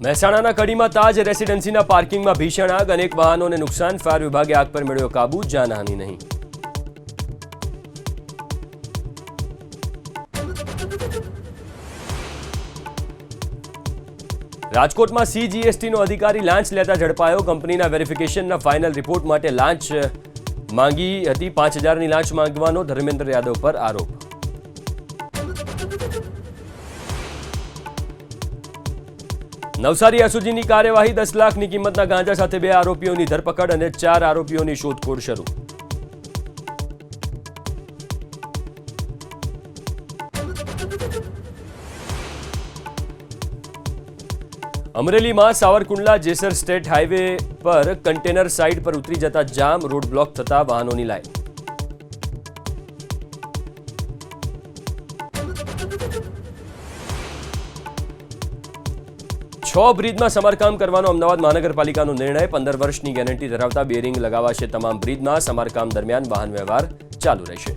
મહેસાણાના કડીમાં તાજ રેસિડેન્સીના પાર્કિંગમાં ભીષણ આગ, અનેક વાહનોને નુકસાન, ફાયર વિભાગે આગ પર મેળવ્યો કાબુ, જાનહાનિ નહીં. રાજકોટમાં સીજીએસટીનો અધિકારી લાંચ લેતા ઝડપાયો, કંપનીના વેરિફિકેશનના ફાઇનલ રિપોર્ટ માટે લાંચ માંગી હતી. 5,000ની લાંચ માંગવાનો ધર્મેન્દ્ર યાદવ પર આરોપ. નવસારી એસઓજીની કાર્યવાહી, 10 લાખની કિંમતના ગાંજા સાથે 2 આરોપીઓની ધરપકડ અને 4 આરોપીઓની શોધખોળ શરૂ. અમરેલીમાં સાવરકુંડલા જેસર સ્ટેટ હાઈવે પર કન્ટેનર સાઇટ પર ઉતરી જતા જામ, રોડ બ્લોક થતા વાહનોની લાઈન. છ બ્રિજમાં સમારકામ કરવાનો અમદાવાદ મહાનગરપાલિકાનો નિર્ણય, 15 વર્ષની ગેરંટી ધરાવતા બેરિંગ લગાવાશે તમામ બ્રિજમાં. સમારકામ દરમિયાન વાહન વ્યવહાર ચાલુ રહેશે.